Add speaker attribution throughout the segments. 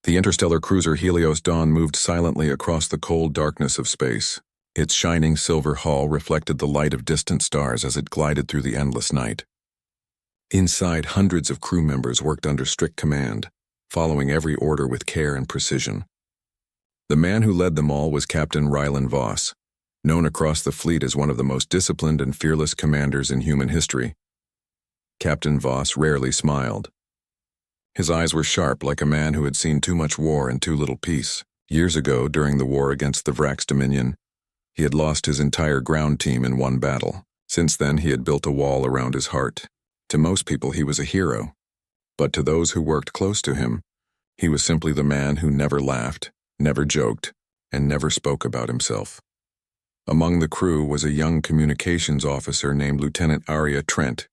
Speaker 1: The interstellar cruiser Helios Dawn moved silently across the cold darkness of space. Its shining silver hull reflected the light of distant stars as it glided through the endless night. Inside, hundreds of crew members worked under strict command, following every order with care and precision. The man who led them all was Captain Rylan Voss, known across the fleet as one of the most disciplined and fearless commanders in human history. Captain Voss rarely smiled. His eyes were sharp, like a man who had seen too much war and too little peace. Years ago, during the war against the Vrax Dominion, he had lost his entire ground team in one battle. Since then, he had built a wall around his heart. To most people, he was a hero. But to those who worked close to him, he was simply the man who never laughed, never joked, and never spoke about himself. Among the crew was a young communications officer named Lieutenant Arya Trent.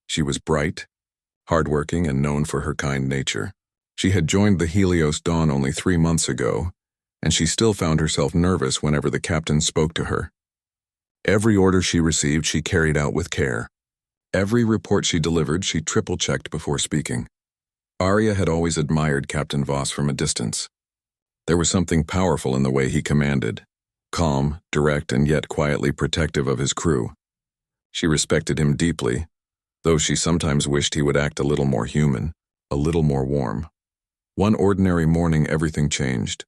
Speaker 1: She was bright, hardworking, and known for her kind nature. She had joined the Helios Dawn only 3 months ago, and she still found herself nervous whenever the captain spoke to her. Every order she received, she carried out with care. Every report she delivered, she triple-checked before speaking. Arya had always admired Captain Voss from a distance. There was something powerful in the way he commanded, calm, direct, and yet quietly protective of his crew. She respected him deeply, though she sometimes wished he would act a little more human, a little more warm. One ordinary morning, everything changed.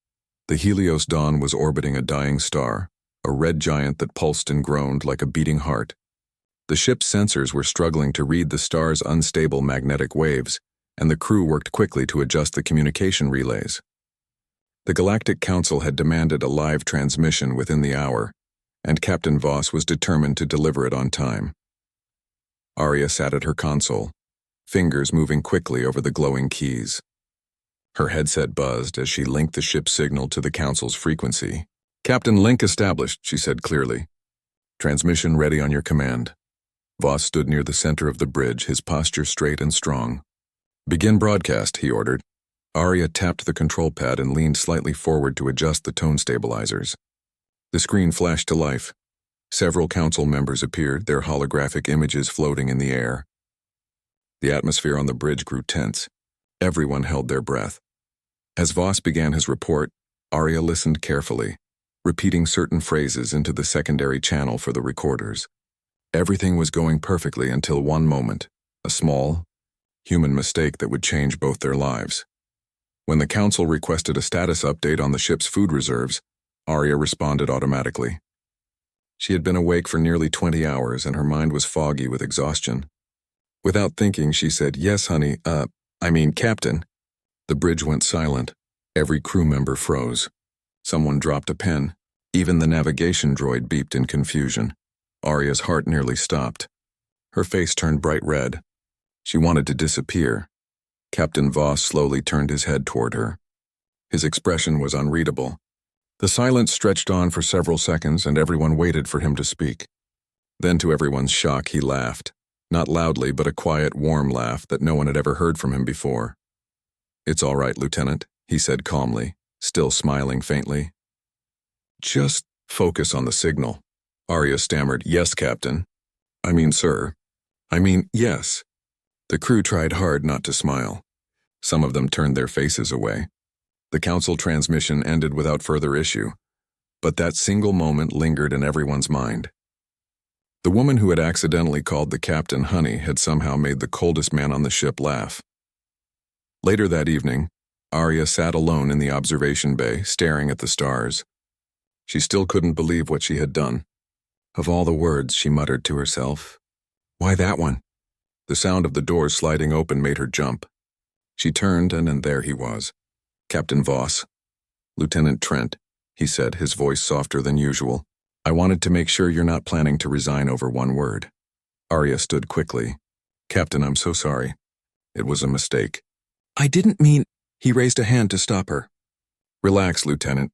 Speaker 1: The Helios Dawn was orbiting a dying star, a red giant that pulsed and groaned like a beating heart. The ship's sensors were struggling to read the star's unstable magnetic waves, and the crew worked quickly to adjust the communication relays. The Galactic Council had demanded a live transmission within the hour, and Captain Voss was determined to deliver it on time. Arya sat at her console, fingers moving quickly over the glowing keys. Her headset buzzed as she linked the ship's signal to the Council's frequency. "Captain, link established," she said clearly. "Transmission ready on your command." Voss stood near the center of the bridge, his posture straight and strong. "Begin broadcast," he ordered. Arya tapped the control pad and leaned slightly forward to adjust the tone stabilizers. The screen flashed to life. Several council members appeared, their holographic images floating in the air. The atmosphere on the bridge grew tense. Everyone held their breath. As Voss began his report, Arya listened carefully, repeating certain phrases into the secondary channel for the recorders. Everything was going perfectly until one moment, a small, human mistake that would change both their lives. When the council requested a status update on the ship's food reserves, Arya responded automatically. She had been awake for nearly 20 hours and her mind was foggy with exhaustion. Without thinking, she said, "Yes, honey, Captain." The bridge went silent. Every crew member froze. Someone dropped a pen. Even the navigation droid beeped in confusion. Arya's heart nearly stopped. Her face turned bright red. She wanted to disappear. Captain Voss slowly turned his head toward her. His expression was unreadable. The silence stretched on for several seconds, and everyone waited for him to speak. Then, to everyone's shock, he laughed. Not loudly, but a quiet, warm laugh that no one had ever heard from him before. "It's all right, Lieutenant," he said calmly, still smiling faintly. "Just focus on the signal." Arya stammered, "Yes, Captain. Sir. Yes." The crew tried hard not to smile. Some of them turned their faces away. The council transmission ended without further issue, but that single moment lingered in everyone's mind. The woman who had accidentally called the captain honey had somehow made the coldest man on the ship laugh. Later that evening, Arya sat alone in the observation bay, staring at the stars. She still couldn't believe what she had done. Of all the words, she muttered to herself, "Why that one?" The sound of the doors sliding open made her jump. She turned, and there he was. "Captain Voss." "Lieutenant Trent," he said, his voice softer than usual. "I wanted to make sure you're not planning to resign over one word." Arya stood quickly. "Captain, I'm so sorry. It was a mistake." "I didn't mean—" He raised a hand to stop her. "Relax, Lieutenant.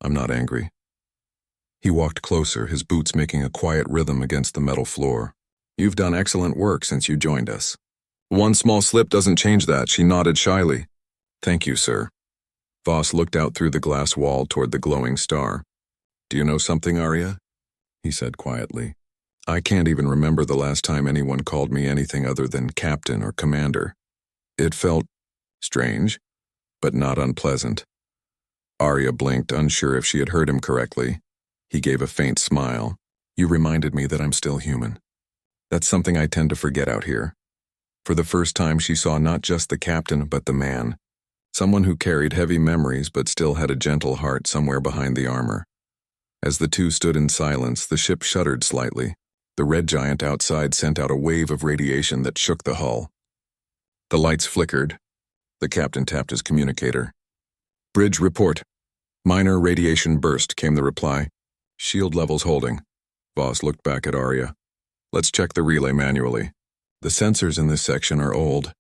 Speaker 1: I'm not angry." He walked closer, his boots making a quiet rhythm against the metal floor. "You've done excellent work since you joined us." "One small slip doesn't change that," she nodded shyly. "Thank you, sir." Voss looked out through the glass wall toward the glowing star. "Do you know something, Arya?" he said quietly. "I can't even remember the last time anyone called me anything other than captain or commander. It felt strange, but not unpleasant. Arya blinked, unsure if she had heard him correctly. He gave a faint smile. You reminded me that I'm still human. That's something I tend to forget out here. For the first time, she saw not just the captain, but the man. Someone who carried heavy memories but still had a gentle heart somewhere behind the armor. As the two stood in silence, the ship shuddered slightly. The red giant outside sent out a wave of radiation that shook the hull. The lights flickered. The captain tapped his communicator. Bridge report. Minor radiation burst, came the reply. Shield levels holding. Voss looked back at Arya. Let's check the relay manually. The sensors in this section are old.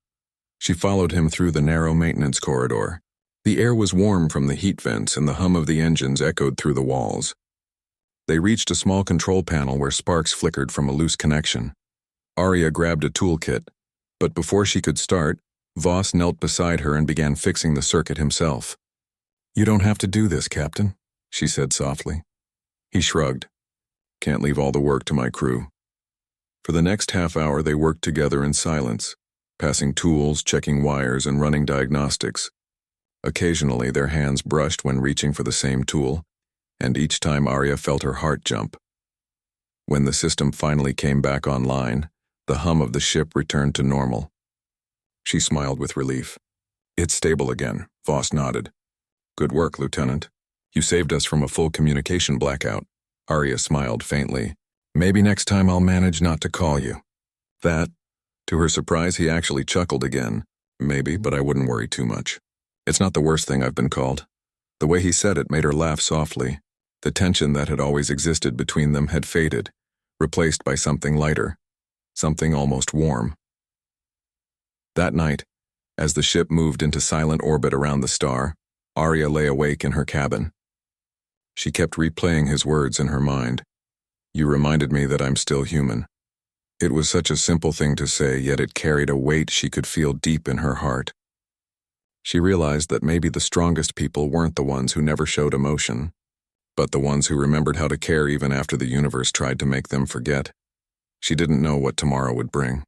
Speaker 1: She followed him through the narrow maintenance corridor. The air was warm from the heat vents and the hum of the engines echoed through the walls. They reached a small control panel where sparks flickered from a loose connection. Arya grabbed a toolkit, but before she could start, Voss knelt beside her and began fixing the circuit himself. You don't have to do this, Captain, she said softly. He shrugged. Can't leave all the work to my crew. For the next half hour they worked together in silence, passing tools, checking wires, and running diagnostics. Occasionally their hands brushed when reaching for the same tool, and each time Arya felt her heart jump. When the system finally came back online, the hum of the ship returned to normal. She smiled with relief. It's stable again, Voss nodded. Good work, Lieutenant. You saved us from a full communication blackout. Arya smiled faintly. Maybe next time I'll manage not to call you. That, to her surprise, he actually chuckled again. Maybe, but I wouldn't worry too much. It's not the worst thing I've been called. The way he said it made her laugh softly. The tension that had always existed between them had faded, replaced by something lighter, something almost warm. That night, as the ship moved into silent orbit around the star, Arya lay awake in her cabin. She kept replaying his words in her mind. You reminded me that I'm still human. It was such a simple thing to say, yet it carried a weight she could feel deep in her heart. She realized that maybe the strongest people weren't the ones who never showed emotion, but the ones who remembered how to care even after the universe tried to make them forget. She didn't know what tomorrow would bring.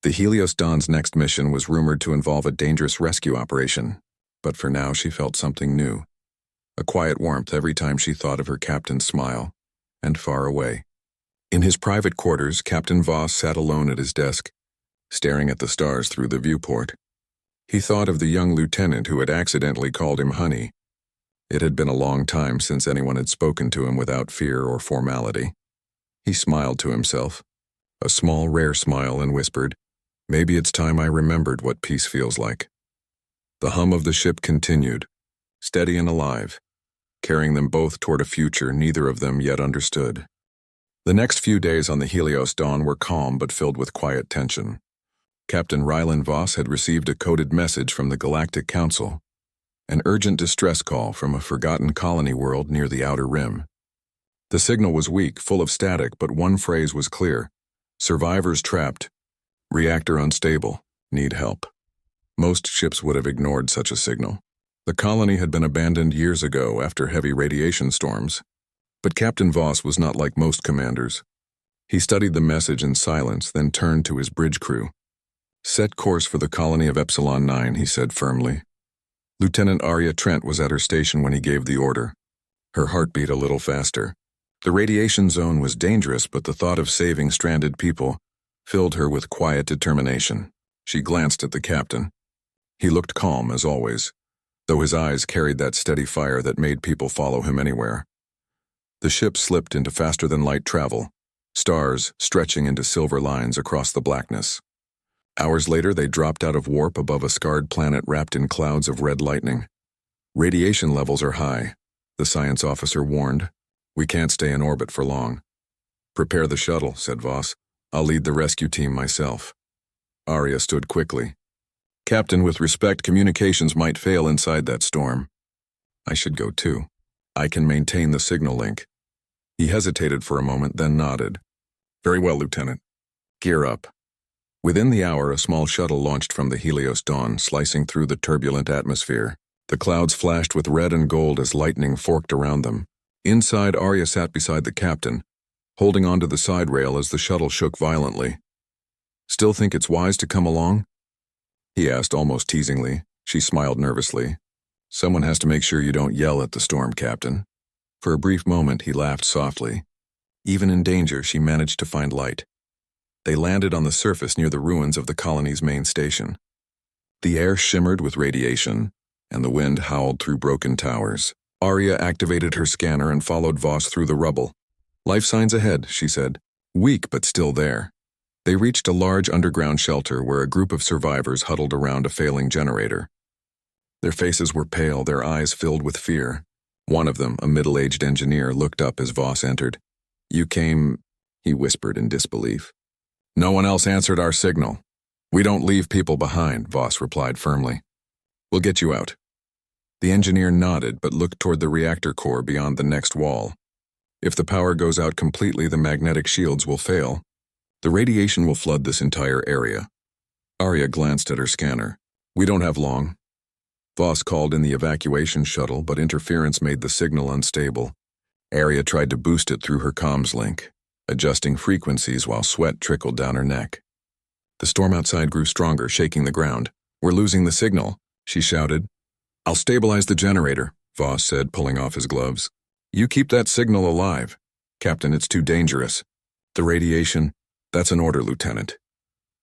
Speaker 1: The Helios Dawn's next mission was rumored to involve a dangerous rescue operation, but for now she felt something new. A quiet warmth every time she thought of her captain's smile, and far away. In his private quarters, Captain Voss sat alone at his desk, staring at the stars through the viewport. He thought of the young lieutenant who had accidentally called him honey. It had been a long time since anyone had spoken to him without fear or formality. He smiled to himself, a small, rare smile, and whispered, Maybe it's time I remembered what peace feels like. The hum of the ship continued, steady and alive, carrying them both toward a future neither of them yet understood. The next few days on the Helios Dawn were calm but filled with quiet tension. Captain Rylan Voss had received a coded message from the Galactic Council, an urgent distress call from a forgotten colony world near the Outer Rim. The signal was weak, full of static, but one phrase was clear. Survivors trapped. Reactor unstable. Need help. Most ships would have ignored such a signal. The colony had been abandoned years ago after heavy radiation storms. But Captain Voss was not like most commanders. He studied the message in silence, then turned to his bridge crew. Set course for the colony of Epsilon 9, he said firmly. Lieutenant Arya Trent was at her station when he gave the order. Her heart beat a little faster. The radiation zone was dangerous, but the thought of saving stranded people filled her with quiet determination. She glanced at the captain. He looked calm, as always, though his eyes carried that steady fire that made people follow him anywhere. The ship slipped into faster-than-light travel, stars stretching into silver lines across the blackness. Hours later, they dropped out of warp above a scarred planet wrapped in clouds of red lightning. Radiation levels are high, the science officer warned. We can't stay in orbit for long. Prepare the shuttle, said Voss. I'll lead the rescue team myself. Arya stood quickly. Captain, with respect, communications might fail inside that storm. I should go too. I can maintain the signal link. He hesitated for a moment, then nodded. Very well, Lieutenant. Gear up. Within the hour, a small shuttle launched from the Helios Dawn, slicing through the turbulent atmosphere. The clouds flashed with red and gold as lightning forked around them. Inside, Arya sat beside the captain, holding onto the side rail as the shuttle shook violently. Still think it's wise to come along? He asked almost teasingly. She smiled nervously. Someone has to make sure you don't yell at the storm, Captain. For a brief moment, he laughed softly. Even in danger, she managed to find light. They landed on the surface near the ruins of the colony's main station. The air shimmered with radiation, and the wind howled through broken towers. Arya activated her scanner and followed Voss through the rubble. Life signs ahead, she said. Weak, but still there. They reached a large underground shelter where a group of survivors huddled around a failing generator. Their faces were pale, their eyes filled with fear. One of them, a middle-aged engineer, looked up as Voss entered. You came, he whispered in disbelief. No one else answered our signal. We don't leave people behind, Voss replied firmly. We'll get you out. The engineer nodded but looked toward the reactor core beyond the next wall. If the power goes out completely, the magnetic shields will fail. The radiation will flood this entire area. Arya glanced at her scanner. We don't have long. Voss called in the evacuation shuttle, but interference made the signal unstable. Arya tried to boost it through her comms link, adjusting frequencies while sweat trickled down her neck. The storm outside grew stronger, shaking the ground. We're losing the signal, she shouted. I'll stabilize the generator, Voss said, pulling off his gloves. You keep that signal alive. Captain, it's too dangerous. The radiation, that's an order, Lieutenant.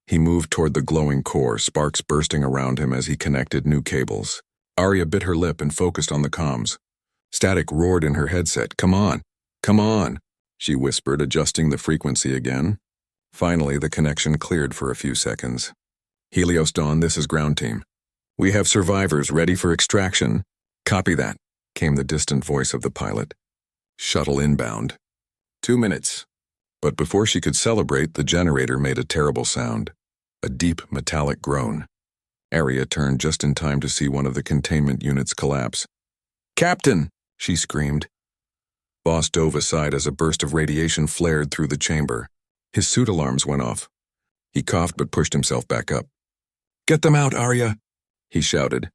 Speaker 1: He moved toward the glowing core, sparks bursting around him as he connected new cables. Arya bit her lip and focused on the comms. Static roared in her headset. Come on, she whispered, adjusting the frequency again. Finally, the connection cleared for a few seconds. Helios Dawn, this is ground team. We have survivors ready for extraction. Copy that, came the distant voice of the pilot. Shuttle inbound. 2 minutes. But before she could celebrate, the generator made a terrible sound. A deep, metallic groan. Arya turned just in time to see one of the containment units collapse. Captain! She screamed. Voss dove aside as a burst of radiation flared through the chamber. His suit alarms went off. He coughed but pushed himself back up. Get them out, Arya! He shouted.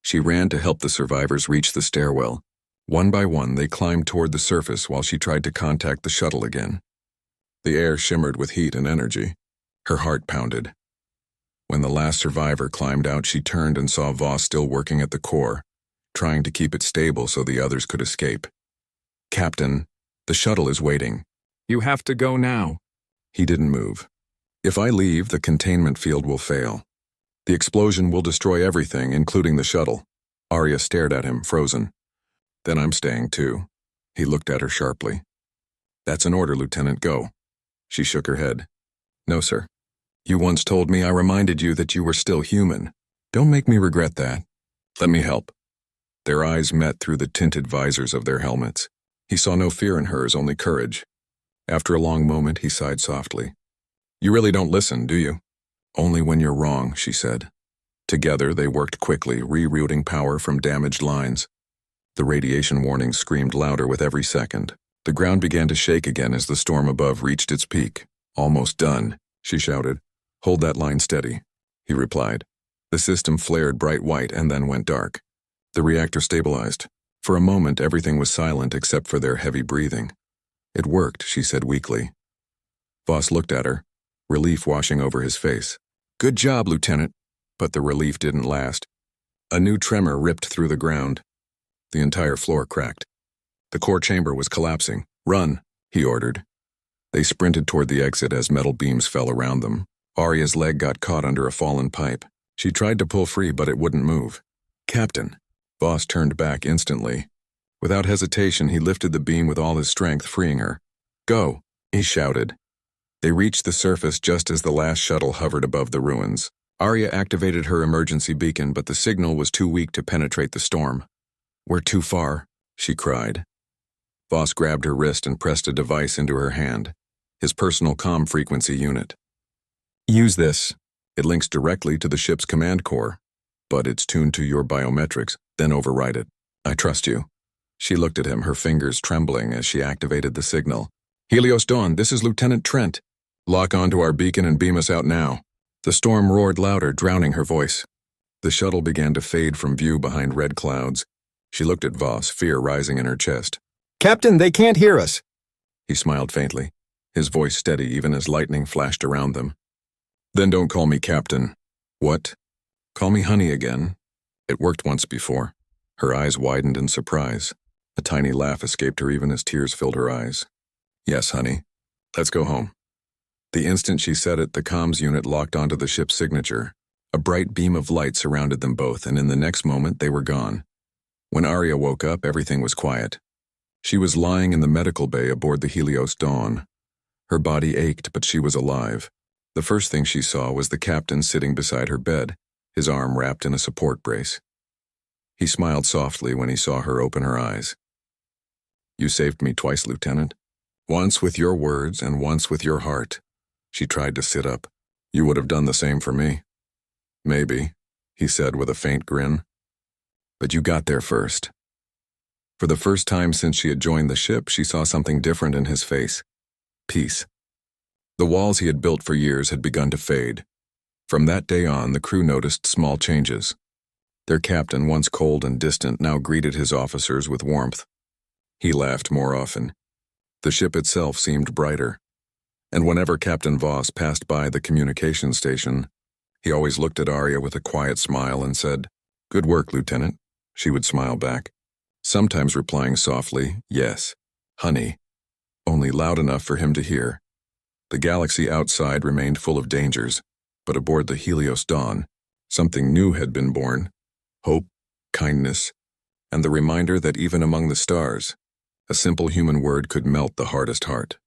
Speaker 1: She ran to help the survivors reach the stairwell. One by one, they climbed toward the surface while she tried to contact the shuttle again. The air shimmered with heat and energy. Her heart pounded. When the last survivor climbed out, she turned and saw Voss still working at the core, trying to keep it stable so the others could escape. Captain, the shuttle is waiting. You have to go now. He didn't move. If I leave, the containment field will fail. The explosion will destroy everything, including the shuttle. Arya stared at him, frozen. Then I'm staying too. He looked at her sharply. That's an order, Lieutenant, go. She shook her head. No, sir. You once told me I reminded you that you were still human. Don't make me regret that. Let me help. Their eyes met through the tinted visors of their helmets. He saw no fear in hers, only courage. After a long moment, he sighed softly. You really don't listen, do you? Only when you're wrong, she said. Together, they worked quickly, rerouting power from damaged lines. The radiation warning screamed louder with every second. The ground began to shake again as the storm above reached its peak. Almost done, she shouted. Hold that line steady, he replied. The system flared bright white and then went dark. The reactor stabilized. For a moment, everything was silent except for their heavy breathing. It worked, she said weakly. Voss looked at her, relief washing over his face. Good job, Lieutenant. But the relief didn't last. A new tremor ripped through the ground. The entire floor cracked. The core chamber was collapsing. Run, he ordered. They sprinted toward the exit as metal beams fell around them. Arya's leg got caught under a fallen pipe. She tried to pull free, but it wouldn't move. Captain. Voss turned back instantly. Without hesitation, he lifted the beam with all his strength, freeing her. Go, he shouted. They reached the surface just as the last shuttle hovered above the ruins. Arya activated her emergency beacon, but the signal was too weak to penetrate the storm. We're too far, she cried. Voss grabbed her wrist and pressed a device into her hand, his personal comm frequency unit. Use this. It links directly to the ship's command core, but it's tuned to your biometrics, then override it. I trust you. She looked at him, her fingers trembling as she activated the signal. Helios Dawn, this is Lieutenant Trent. Lock onto our beacon and beam us out now. The storm roared louder, drowning her voice. The shuttle began to fade from view behind red clouds. She looked at Voss, fear rising in her chest. Captain, they can't hear us. He smiled faintly, his voice steady even as lightning flashed around them. Then don't call me Captain. What? Call me Honey again. It worked once before. Her eyes widened in surprise. A tiny laugh escaped her even as tears filled her eyes. Yes, honey. Let's go home. The instant she said it, the comms unit locked onto the ship's signature. A bright beam of light surrounded them both, and in the next moment they were gone. When Arya woke up, everything was quiet. She was lying in the medical bay aboard the Helios Dawn. Her body ached, but she was alive. The first thing she saw was the captain sitting beside her bed, his arm wrapped in a support brace. He smiled softly when he saw her open her eyes. "You saved me twice, Lieutenant. Once with your words and once with your heart." She tried to sit up. "You would have done the same for me." "Maybe," he said with a faint grin. "But you got there first." For the first time since she had joined the ship, she saw something different in his face. Peace. The walls he had built for years had begun to fade. From that day on, the crew noticed small changes. Their captain, once cold and distant, now greeted his officers with warmth. He laughed more often. The ship itself seemed brighter. And whenever Captain Voss passed by the communication station, he always looked at Arya with a quiet smile and said, "Good work, Lieutenant." She would smile back, sometimes replying softly, "Yes, honey," only loud enough for him to hear. The galaxy outside remained full of dangers, but aboard the Helios Dawn, something new had been born: hope, kindness, and the reminder that even among the stars, a simple human word could melt the hardest heart.